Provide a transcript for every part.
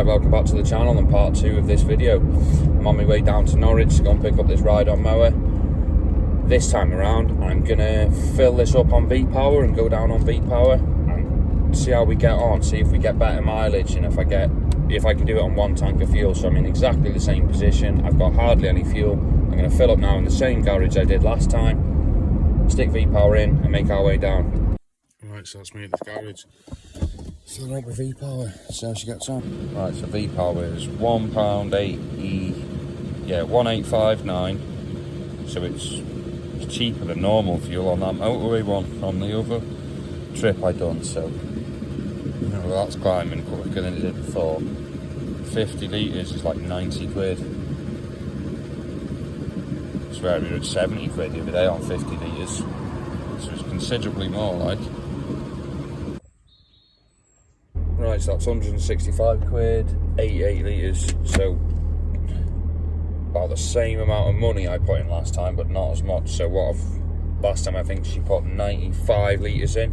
Hi, welcome back to the channel and part 2 of this video. I'm on my way down to Norwich to go and pick up this ride-on mower. This time around I'm gonna fill this up on V-Power and go down on V-Power and see how we get on, see if we get better mileage and if I can do it on one tank of fuel. So I'm in exactly the same position, I've got hardly any fuel. I'm gonna fill up now in the same garage I did last time, stick V-Power in and make our way down. Right, so that's me at this garage. Filling up with V-Power, see how she gets on. Right, so V-Power is £1.80, yeah, 1859. So it's cheaper than normal fuel on that motorway one from the other trip I done. So, you know, that's climbing quicker than it did before. 50 litres is like 90 quid. I swear we were at 70 quid the other day on 50 litres. So it's considerably more like. Right, so that's 165 quid, 88 litres, so about the same amount of money I put in last time, but not as much. So last time I think she put 95 litres in,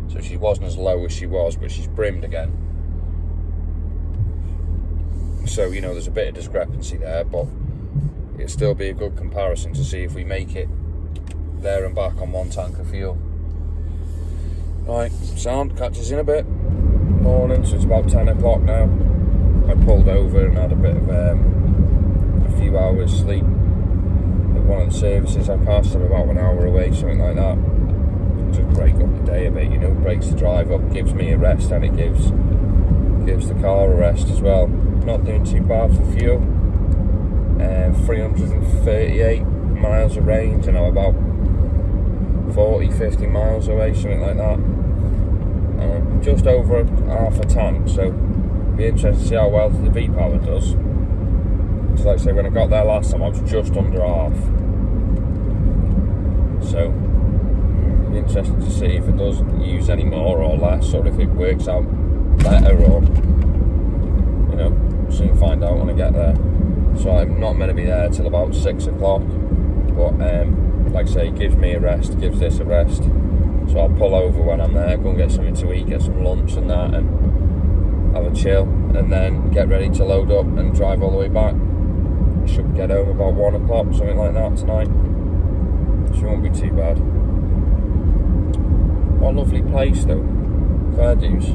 so she wasn't as low as she was, but she's brimmed again. So, you know, there's a bit of discrepancy there, but it'll still be a good comparison to see if we make it there and back on one tank of fuel. Right, sound, catch us in a bit. Morning, so it's about 10 o'clock now. I pulled over and had a bit of a few hours sleep at one of the services I passed. I'm about an hour away, something like that. Just break up the day a bit, you know, breaks the drive up, gives me a rest, and it gives the car a rest as well. Not doing too bad for fuel. 338 miles of range, and I'm about 40-50 miles away, something like that. Just over half a tank, so it'll be interesting to see how well the V-Power does. So like I say, when I got there last time I was just under half, so it'll be interesting to see if it does use any more or less, or if it works out better, or, you know, soon find out when I get there. So I'm not meant to be there till about 6 o'clock, but like I say, it gives me a rest, gives this a rest. So I'll pull over when I'm there, go and get something to eat, get some lunch and that, and have a chill, and then get ready to load up and drive all the way back. I should get home about 1 o'clock, something like that tonight. So it won't be too bad. What a lovely place though, fair dues.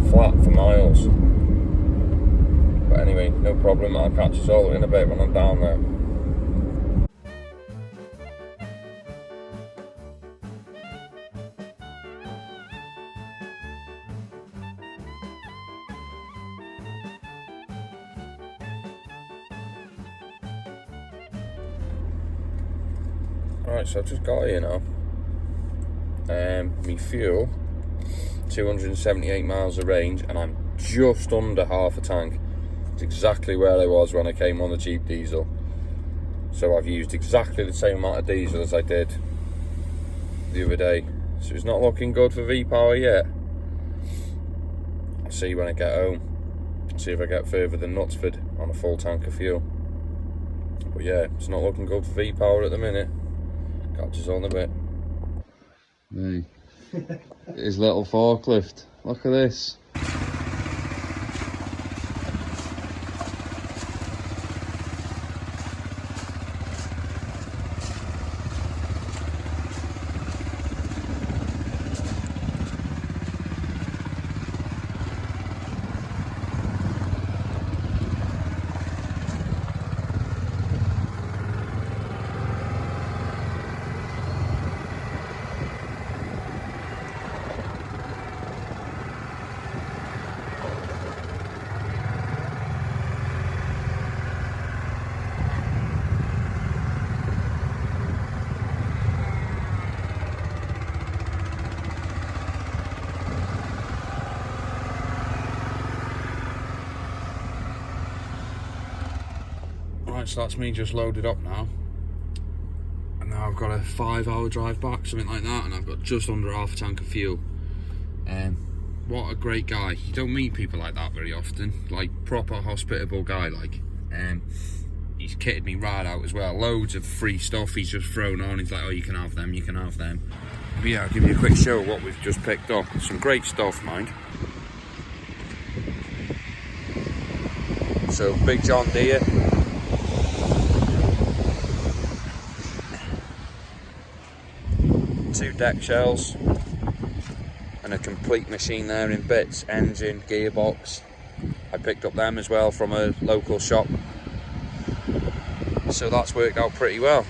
Flat for miles. But anyway, no problem, I'll catch us all in a bit when I'm down there. Right, so I've just got here now. Me fuel, 278 miles of range, and I'm just under half a tank. It's exactly where I was when I came on the cheap diesel. So I've used exactly the same amount of diesel as I did the other day. So it's not looking good for V-Power yet. I'll see when I get home. I'll see if I get further than Knutsford on a full tank of fuel. But yeah, it's not looking good for V-Power at the minute. Catch us on a bit. Hey, his little forklift. Look at this. Right, so that's me just loaded up now. And now I've got a 5-hour drive back, something like that, and I've got just under half a tank of fuel. What a great guy. You don't meet people like that very often. Like, proper hospitable guy, like. He's kitted me right out as well. Loads of free stuff he's just thrown on. He's like, oh, you can have them, you can have them. But yeah, I'll give you a quick show of what we've just picked up. Some great stuff, mind. So big John Deere. Two deck shells. And a complete machine there in bits, engine, gearbox. I picked up them as well from a local shop. So that's worked out pretty well.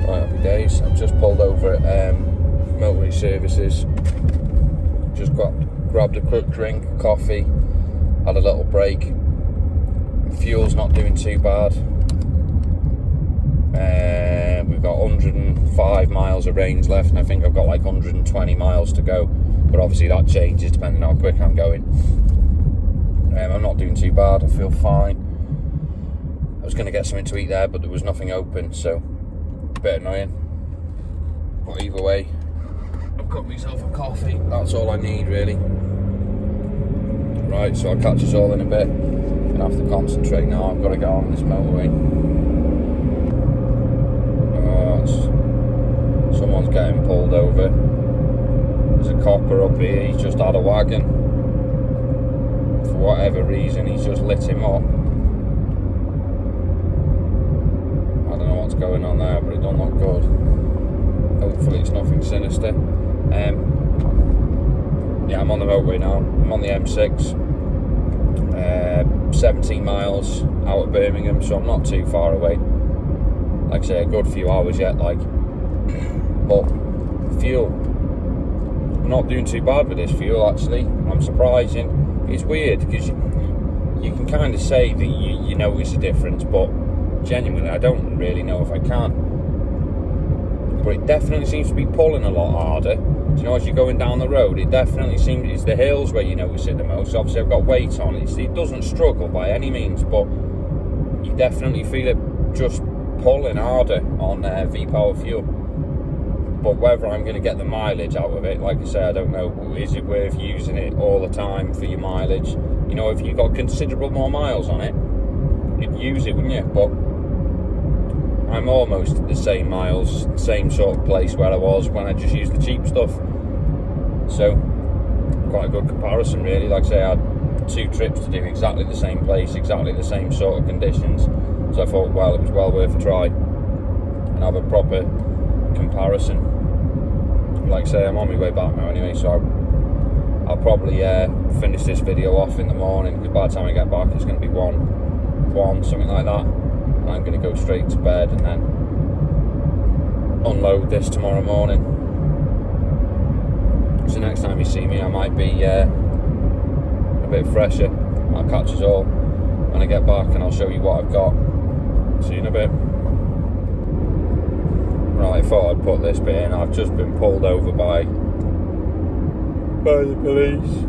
Right, happy days. I've just pulled over at Motorway Services. Just grabbed a quick drink, coffee, had a little break. Fuel's not doing too bad. We've got 105 miles of range left, and I think I've got like 120 miles to go. But obviously that changes depending on how quick I'm going. I'm not doing too bad. I feel fine. I was going to get something to eat there, but there was nothing open, so a bit annoying. But either way, I've got myself a coffee. That's all I need, really. Right, so I'll catch us all in a bit. I'm gonna have to concentrate now. I've got to get on this motorway. Someone's getting pulled over. There's a copper up here. He's just had a wagon. For whatever reason, he's just lit him up. I don't know what's going on there, but it don't look good. Hopefully it's nothing sinister. Yeah, I'm on the motorway now. I'm on the M6. 17 miles out of Birmingham, so I'm not too far away. Like I say, a good few hours yet, like. But fuel, I'm not doing too bad with this fuel, actually. I'm surprising. It's weird because you can kind of say that you notice a difference, but genuinely I don't really know if I can. But it definitely seems to be pulling a lot harder. Do you know, as you're going down the road, it definitely seems it's the hills where you notice it the most. Obviously I've got weight on it. It doesn't struggle by any means, but you definitely feel it just pulling harder on V-Power fuel. But whether I'm going to get the mileage out of it, like I say, I don't know. Is it worth using it all the time for your mileage? You know, if you've got considerable more miles on it, you'd use it, wouldn't you? But I'm almost at the same miles, same sort of place where I was when I just used the cheap stuff. So, quite a good comparison, really. Like I say, I had 2 trips to do exactly the same place, exactly the same sort of conditions. So I thought, well, it was well worth a try and have a proper comparison. Like I say, I'm on my way back now anyway, so I'll probably finish this video off in the morning, because by the time I get back it's going to be 1, something like that. And I'm going to go straight to bed and then unload this tomorrow morning. So next time you see me, I might be a bit fresher. I'll catch us all when I get back and I'll show you what I've got. See you in a bit. Right, I thought I'd put this bit in. I've just been pulled over by the police.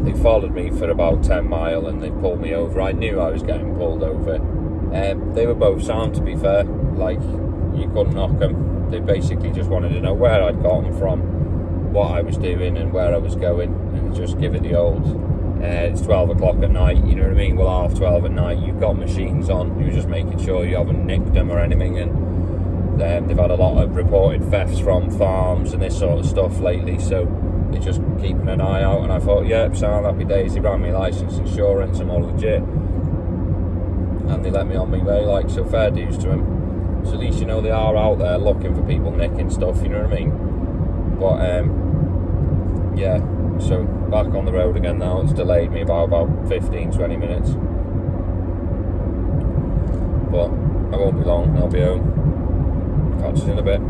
They followed me for about 10 miles and they pulled me over. I knew I was getting pulled over. They were both sound, to be fair. Like, you couldn't knock them. They basically just wanted to know where I'd gotten from, what I was doing and where I was going, and just give it the old it's 12 o'clock at night, you know what I mean? Well, half 12 at night, you've got machines on, you're just making sure you haven't nicked them or anything. And they've had a lot of reported thefts from farms and this sort of stuff lately, so they're just keeping an eye out. And I thought, yep, sound, happy days. They ran me licence, insurance, I'm all legit, and they let me on my way, like, so fair dues to them. So at least, you know, they are out there looking for people nicking stuff, you know what I mean? But yeah, so back on the road again now. It's delayed me about 15-20 minutes, but I won't be long, I'll be home. Catch us in a bit.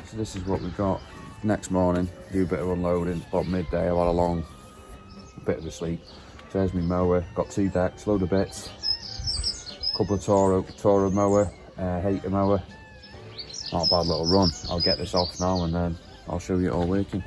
So this is what we've got. Next morning, do a bit of unloading. About midday, I had a bit of a sleep. There's my mower, got 2 decks, load of bits, couple of Toro mower, hater mower. Not a bad little run. I'll get this off now and then I'll show you it all working.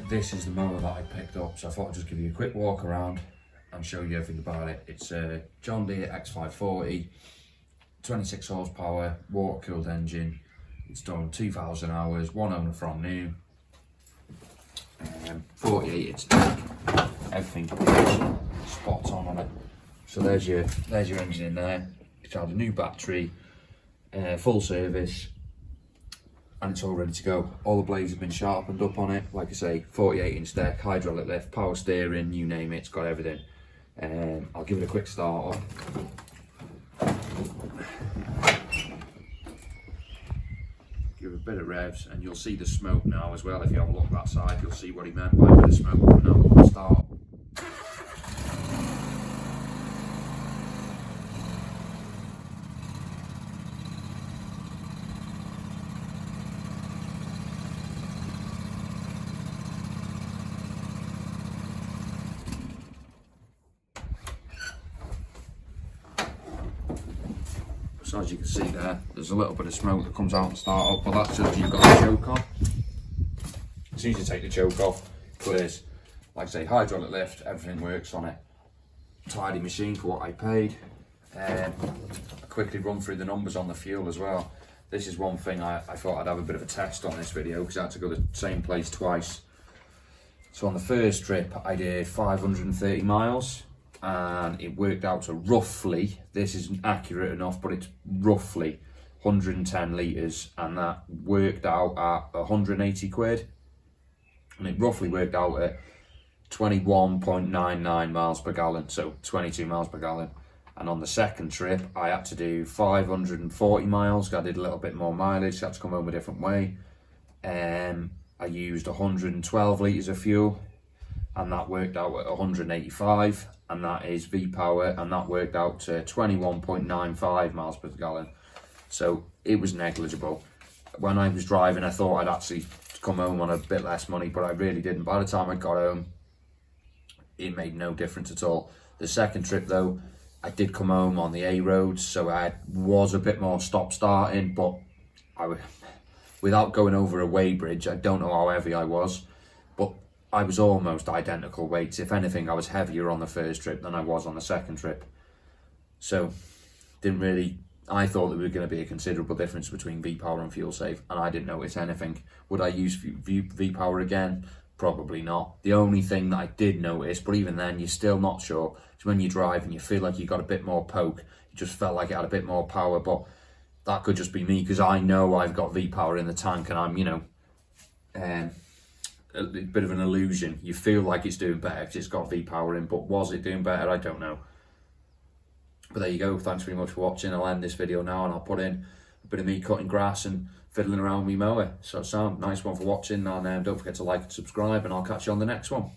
This is the mower that I picked up, so I thought I'd just give you a quick walk around and show you everything about it. It's a John Deere X540, 26 horsepower, water cooled engine. It's done 2,000 hours, one owner from new, 48 inch deck. Everything is spot on it. So there's your engine in there. It's had a new battery, full service, and it's all ready to go. All the blades have been sharpened up on it. Like I say, 48 inch deck, hydraulic lift, power steering, you name it, it's got everything. I'll give it a quick start on. Give it a bit of revs, and you'll see the smoke now as well. If you have a look at that side, you'll see what he meant by a bit of smoke coming out on the start. So as you can see there's a little bit of smoke that comes out and start up, but that's just you've got the choke on. As soon as you take the choke off, clears. Like I say, hydraulic lift, everything works on it. Tidy machine for what I paid. I quickly run through the numbers on the fuel as well. This is one thing I thought I'd have a bit of a test on this video, because I had to go to the same place twice. So on the first trip I did 530 miles. And it worked out to roughly, this isn't accurate enough, but it's roughly 110 litres, and that worked out at 180 quid, and it roughly worked out at 21.99 miles per gallon, so 22 miles per gallon. And on the second trip I had to do 540 miles, I did a little bit more mileage, so I had to come home a different way. I used 112 litres of fuel, and that worked out at 185, and that is V-Power, and that worked out to 21.95 miles per gallon. So it was negligible. When I was driving, I thought I'd actually come home on a bit less money, but I really didn't. By the time I got home, it made no difference at all. The second trip though, I did come home on the A roads, so I was a bit more stop-starting, but without going over a weighbridge, I don't know how heavy I was, but I was almost identical weights. If anything, I was heavier on the first trip than I was on the second trip. So, I thought there was going to be a considerable difference between V-Power and Fuel Save, and I didn't notice anything. Would I use V-Power again? Probably not. The only thing that I did notice, but even then you're still not sure, is when you drive and you feel like you got a bit more poke. It just felt like it had a bit more power, but that could just be me, because I know I've got V-Power in the tank, and I'm, a bit of an illusion. You feel like it's doing better because it's got V-Power in, but was it doing better? I don't know. But there you go. Thanks very much for watching. I'll end this video now, and I'll put in a bit of me cutting grass and fiddling around with my mower. So nice one for watching, and don't forget to like and subscribe, and I'll catch you on the next one.